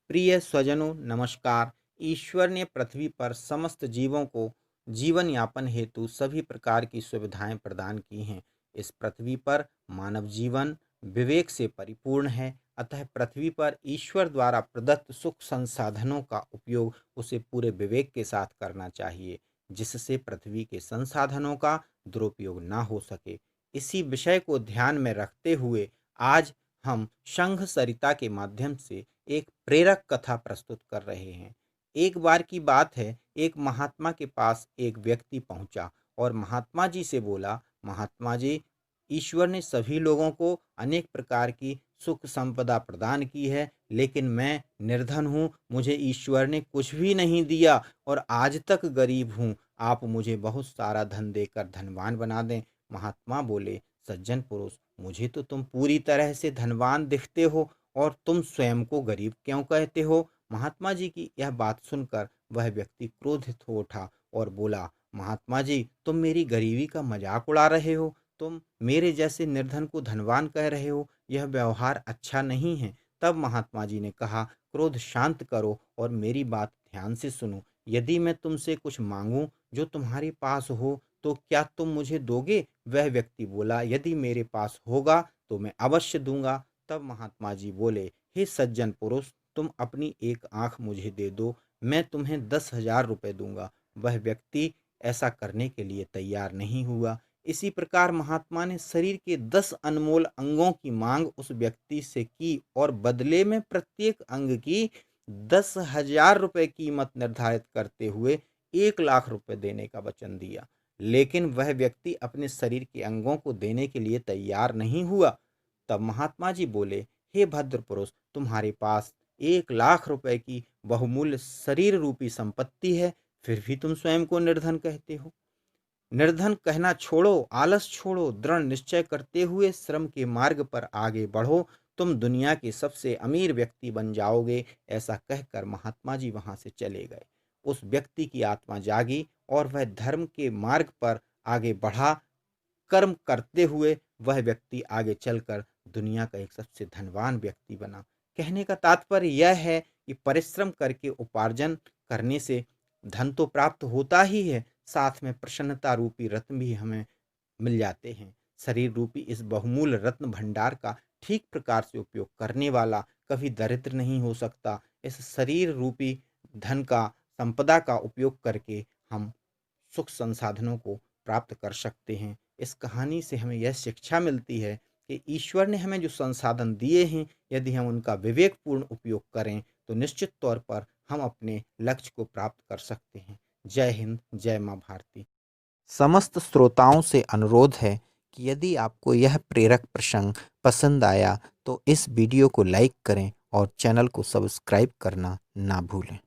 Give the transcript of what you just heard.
प्रिय स्वजनों नमस्कार। ईश्वर ने पृथ्वी पर समस्त जीवों को जीवन यापन हेतु सभी प्रकार की सुविधाएं प्रदान की हैं। इस पृथ्वी पर मानव जीवन विवेक से परिपूर्ण है, अतः पृथ्वी पर ईश्वर द्वारा प्रदत्त सुख संसाधनों का उपयोग उसे पूरे विवेक के साथ करना चाहिए, जिससे पृथ्वी के संसाधनों का दुरुपयोग ना हो सके। इसी विषय को ध्यान में रखते हुए आज हम शंख सरिता के माध्यम से एक प्रेरक कथा प्रस्तुत कर रहे हैं। एक बार की बात है, एक महात्मा के पास एक व्यक्ति पहुंचा और महात्मा जी से बोला, महात्मा जी, ईश्वर ने सभी लोगों को अनेक प्रकार की सुख संपदा प्रदान की है, लेकिन मैं निर्धन हूँ, मुझे ईश्वर ने कुछ भी नहीं दिया और आज तक गरीब हूँ। आप मुझे बहुत सारा धन देकर धनवान बना दें। महात्मा बोले, सज्जन पुरुष, मुझे तो तुम पूरी तरह से धनवान दिखते हो और तुम स्वयं को गरीब क्यों कहते हो? महात्मा जी की यह बात सुनकर वह व्यक्ति क्रोधित हो उठा और बोला, महात्मा जी, तुम मेरी गरीबी का मजाक उड़ा रहे हो। तुम मेरे जैसे निर्धन को धनवान कह रहे हो, यह व्यवहार अच्छा नहीं है। तब महात्मा जी ने कहा, क्रोध शांत करो और मेरी बात ध्यान से सुनो। यदि मैं तुमसे कुछ मांगूं जो तुम्हारे पास हो तो क्या तुम मुझे दोगे? वह व्यक्ति बोला, यदि मेरे पास होगा तो मैं अवश्य दूंगा। तब महात्मा जी बोले, हे सज्जन पुरुष, तुम अपनी एक आंख मुझे दे दो, मैं तुम्हें 10,000 रुपये दूंगा। वह व्यक्ति ऐसा करने के लिए तैयार नहीं हुआ। इसी प्रकार महात्मा ने शरीर के 10 अनमोल अंगों की मांग उस व्यक्ति से की और बदले में प्रत्येक अंग की 10,000 रुपये कीमत निर्धारित करते हुए 1,00,000 रुपये देने का वचन दिया। लेकिन वह व्यक्ति अपने शरीर के अंगों को देने के लिए तैयार नहीं हुआ। तब महात्मा जी बोले, हे भद्र पुरुष, तुम्हारे पास 1,00,000 रुपए की बहुमूल्य शरीर रूपी संपत्ति है, फिर भी तुम स्वयं को निर्धन कहते हो। निर्धन कहना छोड़ो, आलस छोड़ो, दृढ़ निश्चय करते हुए श्रम के मार्ग पर आगे बढ़ो, तुम दुनिया के सबसे अमीर व्यक्ति बन जाओगे। ऐसा कहकर महात्मा जी वहां से चले गए। उस व्यक्ति की आत्मा जागी और वह धर्म के मार्ग पर आगे बढ़ा। कर्म करते हुए वह व्यक्ति आगे चलकर दुनिया का एक सबसे धनवान व्यक्ति बना। कहने का तात्पर्य यह है कि परिश्रम करके उपार्जन करने से धन तो प्राप्त होता ही है, साथ में प्रसन्नता रूपी रत्न भी हमें मिल जाते हैं। शरीर रूपी इस बहुमूल्य रत्न भंडार का ठीक प्रकार से उपयोग करने वाला कभी दरिद्र नहीं हो सकता। इस शरीर रूपी धन का, संपदा का उपयोग करके हम सुख संसाधनों को प्राप्त कर सकते हैं। इस कहानी से हमें यह शिक्षा मिलती है कि ईश्वर ने हमें जो संसाधन दिए हैं, यदि हम उनका विवेकपूर्ण उपयोग करें तो निश्चित तौर पर हम अपने लक्ष्य को प्राप्त कर सकते हैं। जय हिंद, जय माँ भारती। समस्त श्रोताओं से अनुरोध है कि यदि आपको यह प्रेरक प्रसंग पसंद आया तो इस वीडियो को लाइक करें और चैनल को सब्सक्राइब करना ना भूलें।